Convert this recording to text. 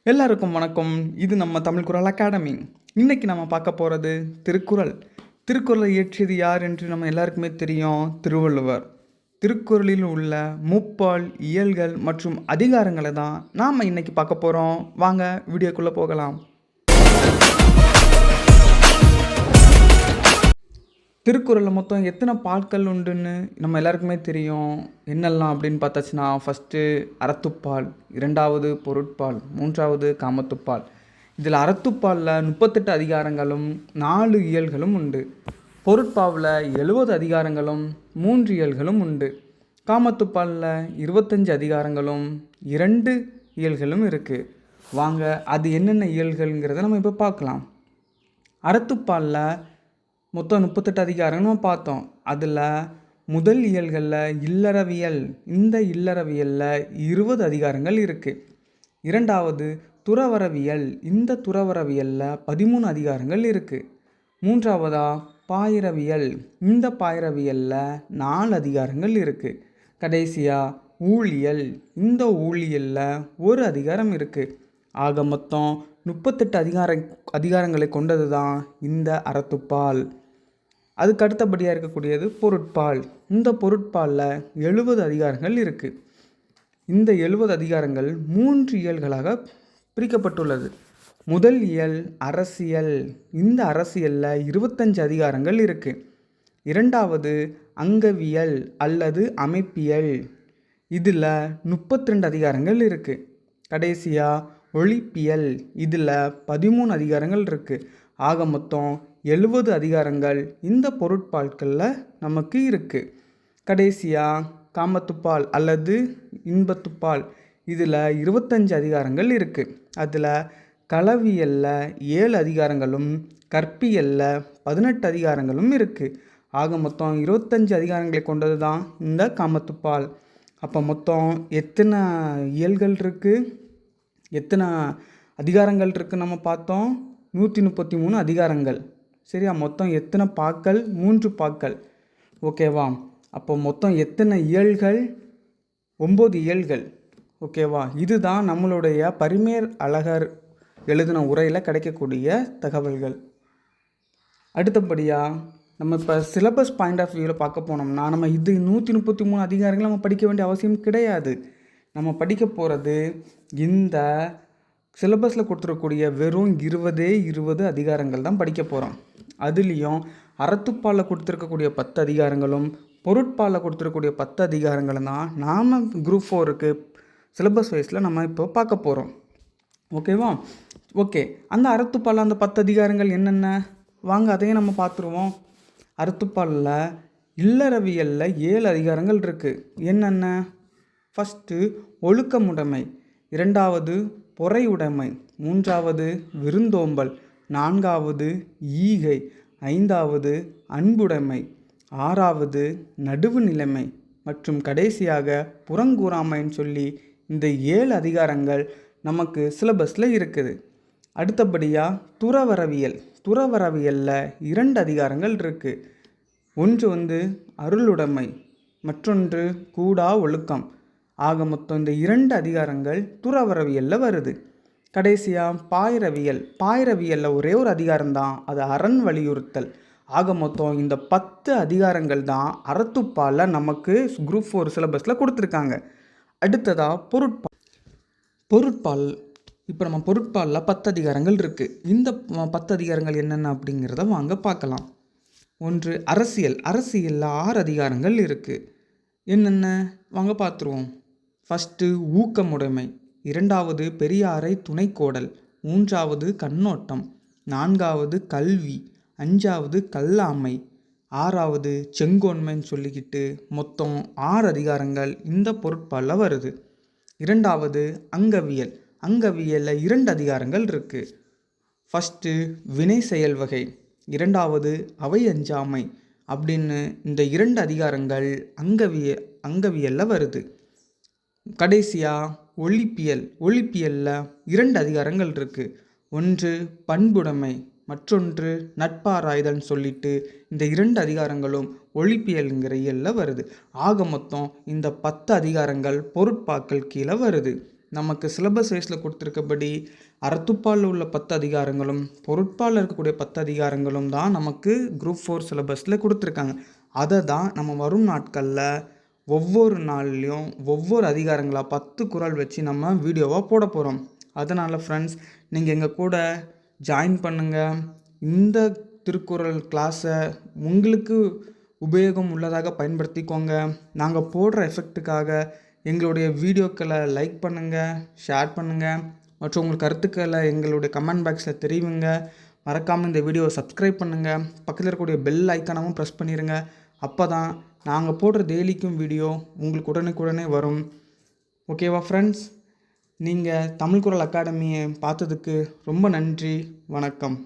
எல்லாருக்கும் வணக்கம். இது நம்ம தமிழ் குரல் அகாடமி. இன்னைக்கு நம்ம பார்க்க போகிறது திருக்குறள். திருக்குறளை இயற்றியது யார் என்று நம்ம எல்லாருக்குமே தெரியும், திருவள்ளுவர். திருக்குறளில் உள்ள முப்பால், இயல்கள் மற்றும் அதிகாரங்களை தான் நாம் இன்னைக்கு பார்க்க போகிறோம். வாங்க வீடியோக்குள்ளே போகலாம். திருக்குறளில் மொத்தம் எத்தனை பால்கள் உண்டுன்னு நம்ம எல்லாருக்குமே தெரியும். என்னெல்லாம் அப்படின்னு பார்த்தாச்சுன்னா, ஃபஸ்ட்டு அறத்துப்பால், இரண்டாவது பொருட்பால், மூன்றாவது காமத்துப்பால். இதில் அறத்துப்பாலில் 38 அதிகாரங்களும் 4 இயல்களும் உண்டு. பொருட்பாவில் 70 அதிகாரங்களும் 3 இயல்களும் உண்டு. காமத்துப்பாலில் 25 அதிகாரங்களும் 2 இயல்களும் இருக்குது. வாங்க அது என்னென்ன இயல்கள்ங்கிறத நம்ம இப்போ பார்க்கலாம். அறத்துப்பாலில் மொத்தம் 38 அதிகாரங்கள் நம்ம பார்த்தோம். அதில் முதல் இயல்களில் இல்லறவியல், இந்த இல்லறவியலில் 20 அதிகாரங்கள் இருக்குது. இரண்டாவது துறவறவியல், இந்த துறவறவியலில் 13 அதிகாரங்கள் இருக்குது. மூன்றாவதாக பாயிரவியல், இந்த பாயிரவியலில் 4 அதிகாரங்கள் இருக்குது. கடைசியாக ஊழியல், இந்த ஊழியலில் 1 அதிகாரம் இருக்குது. ஆக மொத்தம் 38 அதிகாரங்களை கொண்டது தான் இந்த அறத்துப்பால். அதுக்கு அடுத்தபடியாக இருக்கக்கூடியது பொருட்பால். இந்த பொருட்பாலில் 70 அதிகாரங்கள் இருக்குது. இந்த 70 அதிகாரங்கள் 3 இயல்களாக பிரிக்கப்பட்டுள்ளது. முதல் இயல் அரசியல், இந்த அரசியலில் 25 அதிகாரங்கள் இருக்குது. இரண்டாவது அங்கவியல் அல்லது அமைப்பியல், இதில் 32 அதிகாரங்கள் இருக்குது. கடைசியாக ஒழிப்பியல், இதில் 13 அதிகாரங்கள் இருக்குது. ஆக மொத்தம் 70 அதிகாரங்கள் இந்த பொருட்பால்களில் நமக்கு இருக்குது. கடைசியாக காமத்துப்பால் அல்லது இன்பத்துப்பால், இதில் 25 அதிகாரங்கள் இருக்குது. அதில் களவியலில் 7 அதிகாரங்களும் கற்பியலில் 18 அதிகாரங்களும் இருக்குது. ஆக மொத்தம் 25 அதிகாரங்களை கொண்டது தான் இந்த காமத்துப்பால். அப்போ மொத்தம் எத்தனை இயல்கள் இருக்குது, எத்தனை அதிகாரங்கள் இருக்குது நம்ம பார்த்தோம்? 133 அதிகாரங்கள். சரியா? மொத்தம் எத்தனை பாக்கள்? 3 பாக்கள். ஓகேவா? அப்போ மொத்தம் எத்தனை இயல்கள்? 9 இயல்கள். ஓகேவா? இதுதான் நம்மளுடைய பரிமேர் அழகர் எழுதின உரையில் கிடைக்கக்கூடிய தகவல்கள். அடுத்தபடியாக நம்ம இப்போ சிலபஸ் பாயிண்ட் ஆஃப் வியூவில் பார்க்க போனோம்னா, நம்ம இது 133 அதிகாரங்கள் நம்ம படிக்க வேண்டிய அவசியம் கிடையாது. நம்ம படிக்க போகிறது இந்த சிலபஸில் கொடுத்துருக்கக்கூடிய வெறும் 20 அதிகாரங்கள் தான் படிக்க போகிறோம். அதுலேயும் அறத்துப்பாலில் கொடுத்துருக்கக்கூடிய 10 அதிகாரங்களும் பொருட்பாலில் கொடுத்துருக்கக்கூடிய 10 அதிகாரங்களும் தான் நாம் குரூப் 4க்கு சிலபஸ் வைஸில் நம்ம இப்போ பார்க்க போகிறோம். ஓகேவா? ஓகே, அந்த அறத்துப்பாலில் அந்த 10 அதிகாரங்கள் என்னென்ன? வாங்க அதையும் நம்ம பார்த்துருவோம். அறத்துப்பாலில் இல்லறவியலில் 7 அதிகாரங்கள் இருக்குது. என்னென்ன? ஃபஸ்ட்டு ஒழுக்கமுடைமை, இரண்டாவது பொறையுடைமை, மூன்றாவது விருந்தோம்பல், நான்காவது ஈகை, ஐந்தாவது அன்புடைமை, ஆறாவது நடுவு நிலைமை மற்றும் கடைசியாக புறங்கூறாமைன்னு சொல்லி இந்த 7 அதிகாரங்கள் நமக்கு சிலபஸில் இருக்குது. அடுத்தபடியாக துறவறவியல். துறவறவியலில் 2 அதிகாரங்கள் இருக்குது. ஒன்று அருளுடைமை, மற்றொன்று கூடா ஒழுக்கம். ஆக மொத்தம் இந்த 2 அதிகாரங்கள் துறவறவியலில் வருது. கடைசியாக பாயிரவியல். பாயிரவியலில் ஒரே ஒரு அதிகாரம்தான், அது அரண் வலியுறுத்தல். ஆக மொத்தம் இந்த 10 அதிகாரங்கள் தான் அறத்துப்பாலில் நமக்கு குரூப் 4 சிலபஸில் கொடுத்துருக்காங்க. அடுத்ததாக பொருட்பால். இப்போ நம்ம பொருட்பாலில் 10 அதிகாரங்கள் இருக்குது. இந்த 10 அதிகாரங்கள் என்னென்ன அப்படிங்கிறத வாங்க பார்க்கலாம். ஒன்று அரசியல். அரசியலில் 6 அதிகாரங்கள் இருக்குது. என்னென்ன வாங்க பார்த்துருவோம். ஃபஸ்ட்டு ஊக்கமுடைமை, இரண்டாவது பெரியாரை துணைக்கோடல், மூன்றாவது கண்ணோட்டம், நான்காவது கல்வி, அஞ்சாவது கல்லாமை, ஆறாவது செங்கோன்மைன்னு சொல்லிக்கிட்டு மொத்தம் 6 அதிகாரங்கள் இந்த பொருட்பாலில் வருது. இரண்டாவது அங்கவியல். அங்கவியலில் 2 அதிகாரங்கள் இருக்குது. ஃபஸ்ட்டு வினை செயல் வகை, இரண்டாவது அவை அஞ்சாமை அப்படின்னு இந்த 2 அதிகாரங்கள் அங்கவியலில் வருது. கடைசியாக ஒழிப்பியல். ஒழிப்பியலில் 2 அதிகாரங்கள் இருக்குது. ஒன்று பண்புடைமை, மற்றொன்று நட்பாராய்தல்னு சொல்லிட்டு இந்த 2 அதிகாரங்களும் ஒழிப்பியல்ங்கிற இயலில் வருது. ஆக மொத்தம் இந்த 10 அதிகாரங்கள் பொருட்பாக்கள் கீழே வருது. நமக்கு சிலபஸ் வைஸில் கொடுத்துருக்கபடி அறத்துப்பாலில் உள்ள 10 அதிகாரங்களும் பொருட்பாலில் இருக்கக்கூடிய 10 அதிகாரங்களும் தான் நமக்கு குரூப் 4 சிலபஸில் கொடுத்துருக்காங்க. அதை தான் நம்ம வரும் நாட்களில் ஒவ்வொரு நாள்லேயும் ஒவ்வொரு அதிகாரங்களாக 10 குறள் வச்சு நம்ம வீடியோவாக போட போகிறோம். அதனால் ஃப்ரெண்ட்ஸ், நீங்கள் எங்கள் கூட ஜாயின் பண்ணுங்கள். இந்த திருக்குறள் கிளாஸை உங்களுக்கு உபயோகம் உள்ளதாக பயன்படுத்திக்கோங்க. நாங்கள் போடுற எஃபெக்ட்டுக்காக எங்களுடைய வீடியோக்களை லைக் பண்ணுங்கள், ஷேர் பண்ணுங்கள் மற்றும் உங்கள் கருத்துக்களை எங்களுடைய கமெண்ட் பாக்ஸில் தெரிவிங்க. மறக்காமல் இந்த வீடியோவை சப்ஸ்கிரைப் பண்ணுங்கள். பக்கத்தில் இருக்கக்கூடிய பெல் ஐக்கானவும் ப்ரெஸ் பண்ணிடுங்க. அப்போ தான் நாங்கள் போடுற டெய்லிக்கும் வீடியோ உங்களுக்கு உடனுக்குடனே வரும். ஓகேவா ஃப்ரெண்ட்ஸ்? நீங்கள் தமிழ் குறள் அகாடமியை பார்த்ததுக்கு ரொம்ப நன்றி. வணக்கம்.